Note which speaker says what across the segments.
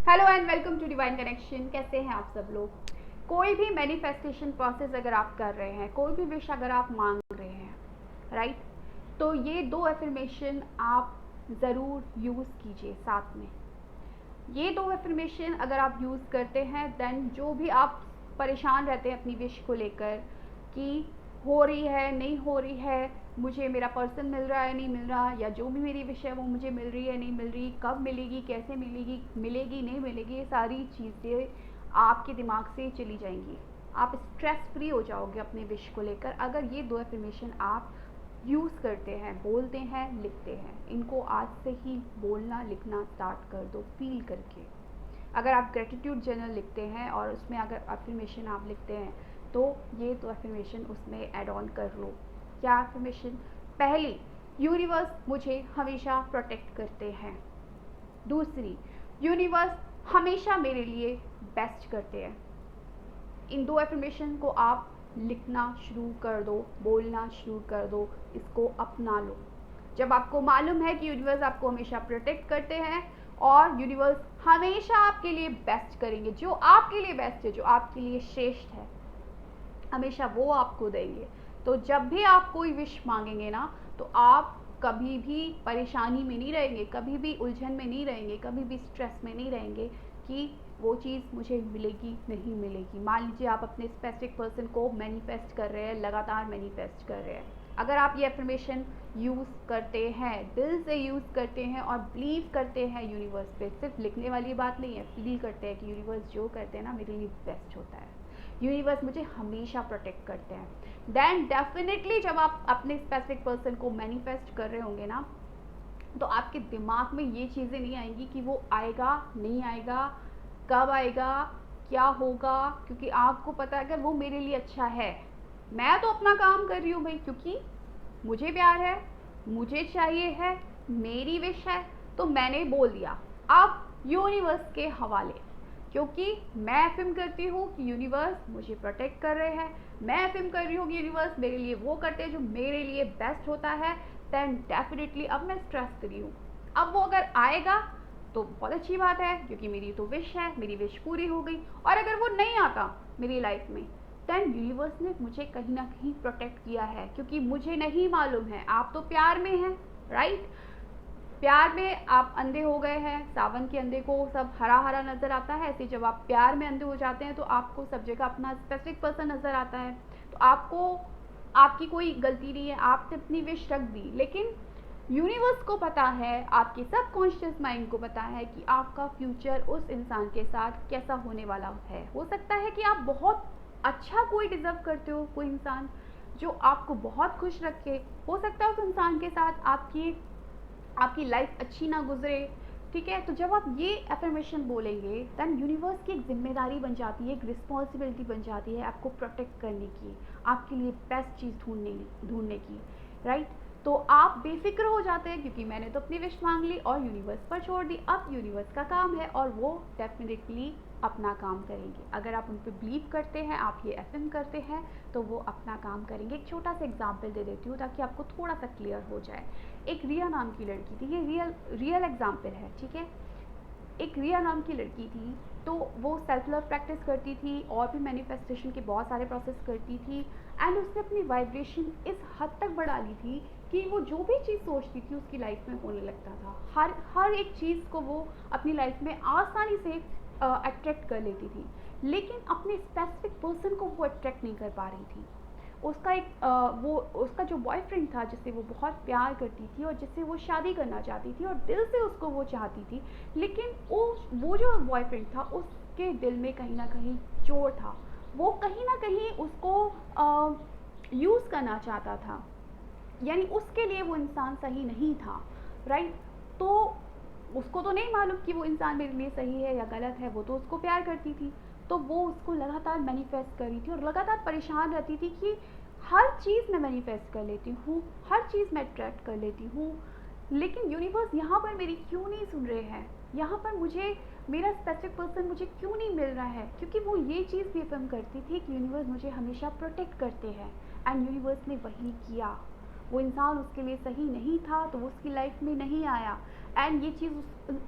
Speaker 1: Hello and welcome to divine connection. कैसे हैं आप सब लोग। कोई भी मैनिफेस्टेशन प्रोसेस अगर आप कर रहे हैं, कोई भी विश अगर आप मांग रहे हैं, राइट, तो ये दो एफर्मेशन आप ज़रूर यूज़ कीजिए साथ में। ये दो एफर्मेशन अगर आप यूज़ करते हैं देन जो भी आप परेशान रहते हैं अपनी विश को लेकर कि हो रही है नहीं हो रही है, मुझे मेरा पर्सन मिल रहा है नहीं मिल रहा, या जो भी मेरी विश है वो मुझे मिल रही है नहीं मिल रही, कब मिलेगी, कैसे मिलेगी, मिलेगी नहीं मिलेगी, ये सारी चीज़ें आपके दिमाग से चली जाएंगी। आप स्ट्रेस फ्री हो जाओगे अपने विश को लेकर अगर ये दो एफर्मेशन आप यूज़ करते हैं, बोलते हैं, लिखते हैं। इनको आज से ही बोलना लिखना स्टार्ट कर दो फील करके। अगर आप ग्रेटिट्यूड जर्नल लिखते हैं और उसमें अगर एफर्मेशन आप लिखते हैं तो ये तो एफर्मेशन उसमें ऐड ऑन कर लो। क्या एफर्मेशन? पहली, यूनिवर्स मुझे हमेशा प्रोटेक्ट करते हैं। दूसरी, यूनिवर्स हमेशा मेरे लिए बेस्ट करते हैं। इन दो एफर्मेशन को आप लिखना शुरू कर दो, बोलना शुरू कर दो, इसको अपना लो। जब आपको मालूम है कि यूनिवर्स आपको हमेशा प्रोटेक्ट करते हैं और यूनिवर्स हमेशा आपके लिए बेस्ट करेंगे, जो आपके लिए बेस्ट है, जो आपके लिए श्रेष्ठ है, हमेशा वो आपको देंगे। तो जब भी आप कोई विश मांगेंगे ना, तो आप कभी भी परेशानी में नहीं रहेंगे, कभी भी उलझन में नहीं रहेंगे, कभी भी स्ट्रेस में नहीं रहेंगे कि वो चीज़ मुझे मिलेगी नहीं मिलेगी। मान लीजिए आप अपने स्पेसिफिक पर्सन को मैनिफेस्ट कर रहे हैं, लगातार मैनिफेस्ट कर रहे हैं। अगर आप ये एफर्मेशन यूज़ करते हैं, दिल से यूज़ करते हैं और बिलीव करते हैं यूनिवर्स पे, सिर्फ लिखने वाली बात नहीं है, फील करते हैं कि यूनिवर्स जो करते हैं ना मेरे लिए बेस्ट होता है, यूनिवर्स मुझे हमेशा प्रोटेक्ट करते हैं, देन डेफिनेटली जब आप अपने स्पेसिफिक पर्सन को मैनिफेस्ट कर रहे होंगे ना, तो आपके दिमाग में ये चीज़ें नहीं आएंगी कि वो आएगा नहीं आएगा, कब आएगा, क्या होगा, क्योंकि आपको पता है अगर वो मेरे लिए अच्छा है, मैं तो अपना काम कर रही हूँ भाई, क्योंकि मुझे प्यार है, मुझे चाहिए है, मेरी विश है, तो मैंने बोल दिया। अब यूनिवर्स के हवाले, क्योंकि मैं एफर्म करती हूँ कि यूनिवर्स मुझे प्रोटेक्ट कर रहे हैं, मैं एफर्म कर रही हूँ कि यूनिवर्स मेरे लिए वो करते हैं जो मेरे लिए बेस्ट होता है, देन डेफिनेटली अब मैं स्ट्रेस फ्री हूँ। अब वो अगर आएगा तो बहुत अच्छी बात है, क्योंकि मेरी तो विश है, मेरी विश पूरी हो गई। और अगर वो नहीं आता मेरी लाइफ में, देन यूनिवर्स ने मुझे कहीं ना कहीं प्रोटेक्ट किया है, क्योंकि मुझे नहीं मालूम है, आप तो प्यार में हैं, राइट। प्यार में आप अंधे हो गए हैं, सावन के अंधे को सब हरा हरा नज़र आता है, ऐसे जब आप प्यार में अंधे हो जाते हैं तो आपको सब जगह अपना स्पेसिफिक पर्सन नज़र आता है। तो आपको आपकी कोई गलती नहीं है, आपने अपनी विश रख दी, लेकिन यूनिवर्स को पता है, आपके सबकॉन्शियस माइंड को पता है कि आपका फ्यूचर उस इंसान के साथ कैसा होने वाला है। हो सकता है कि आप बहुत अच्छा कोई डिज़र्व करते हो, कोई इंसान जो आपको बहुत खुश रखे, हो सकता है उस इंसान के साथ आपकी लाइफ अच्छी ना गुजरे, ठीक है। तो जब आप ये एफर्मेशन बोलेंगे देन यूनिवर्स की एक जिम्मेदारी बन जाती है, एक रिस्पॉन्सिबिलिटी बन जाती है आपको प्रोटेक्ट करने की, आपके लिए बेस्ट चीज़ ढूंढने की, राइट। तो आप बेफिक्र हो जाते हैं, क्योंकि मैंने तो अपनी विश मांग ली और यूनिवर्स पर छोड़ दी। अब यूनिवर्स का काम है और वो डेफिनेटली अपना काम करेंगे। अगर आप उन पर बिलीव करते हैं, आप ये एफर्म करते हैं, तो वो अपना काम करेंगे। एक छोटा सा एग्जांपल दे देती हूँ ताकि आपको थोड़ा सा क्लियर हो जाए। एक रिया नाम की लड़की थी, ये रियल एग्जाम्पल है, ठीक है। एक रिया नाम की लड़की थी, तो वो सेल्फ लव प्रैक्टिस करती थी और भी मैनिफेस्टेशन के बहुत सारे प्रोसेस करती थी, एंड उसने अपनी वाइब्रेशन इस हद तक बढ़ा ली थी कि वो जो भी चीज़ सोचती थी उसकी लाइफ में होने लगता था। हर एक चीज़ को वो अपनी लाइफ में आसानी से अट्रैक्ट कर लेती थी, लेकिन अपने स्पेसिफिक पर्सन को वो अट्रैक्ट नहीं कर पा रही थी। उसका वो उसका जो बॉयफ्रेंड था जिससे वो बहुत प्यार करती थी और जिससे वो शादी करना चाहती थी और दिल से उसको वो चाहती थी, लेकिन वो जो बॉयफ्रेंड था उसके दिल में कहीं ना कहीं चोर था। वो कहीं ना कहीं उसको यूज़ करना चाहता था, यानी उसके लिए वो इंसान सही नहीं था, राइट। तो उसको तो नहीं मालूम कि वो इंसान मेरे लिए सही है या गलत है, वो तो उसको प्यार करती थी। तो वो उसको लगातार मैनिफेस्ट कर रही थी और लगातार परेशान रहती थी कि हर चीज़ मैं मैनिफेस्ट कर लेती हूँ, हर चीज़ मैं अट्रैक्ट कर लेती हूँ, लेकिन यूनिवर्स यहाँ पर मेरी क्यों नहीं सुन रहे हैं, यहाँ पर मुझे मेरा स्पेसिफिक पर्सन मुझे क्यों नहीं मिल रहा है। क्योंकि वो ये चीज़ भी अफर्म करती थी कि यूनिवर्स मुझे हमेशा प्रोटेक्ट करते हैं, एंड यूनिवर्स ने वही किया। वो इंसान उसके लिए सही नहीं था तो वो उसकी लाइफ में नहीं आया, एंड ये चीज़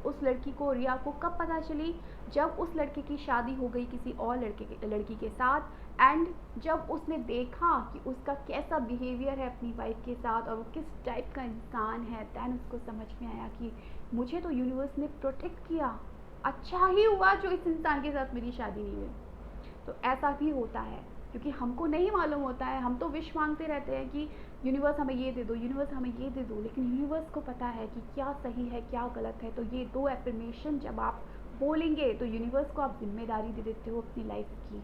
Speaker 1: उस लड़की को, रिया को, कब पता चली? जब उस लड़के की शादी हो गई किसी और लड़की के साथ, एंड जब उसने देखा कि उसका कैसा बिहेवियर है अपनी वाइफ के साथ और वो किस टाइप का इंसान है, दैन उसको समझ में आया कि मुझे तो यूनिवर्स ने प्रोटेक्ट किया, अच्छा ही हुआ जो इस इंसान के साथ मेरी शादी नहीं हुई। तो ऐसा भी होता है, क्योंकि हमको नहीं मालूम होता है, हम तो विश मांगते रहते हैं कि यूनिवर्स हमें ये दे दो, यूनिवर्स हमें ये दे दो, लेकिन यूनिवर्स को पता है कि क्या सही है क्या गलत है। तो ये 2 एफर्मेशन जब आप बोलेंगे तो यूनिवर्स को आप जिम्मेदारी दे देते हो अपनी लाइफ की।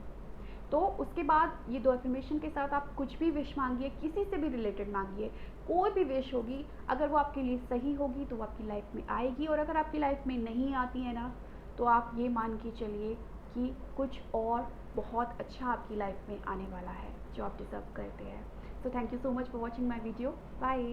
Speaker 1: तो उसके बाद ये 2 एफर्मेशन के साथ आप कुछ भी विश मांगिए, किसी से भी रिलेटेड मांगिए, कोई भी विश होगी, अगर वो आपके लिए सही होगी तो वो आपकी लाइफ में आएगी, और अगर आपकी लाइफ में नहीं आती है ना, तो आप ये मान के चलिए कि कुछ और बहुत अच्छा आपकी लाइफ में आने वाला है जो आप डिज़र्व करते हैं। So thank you so much for watching my video. Bye.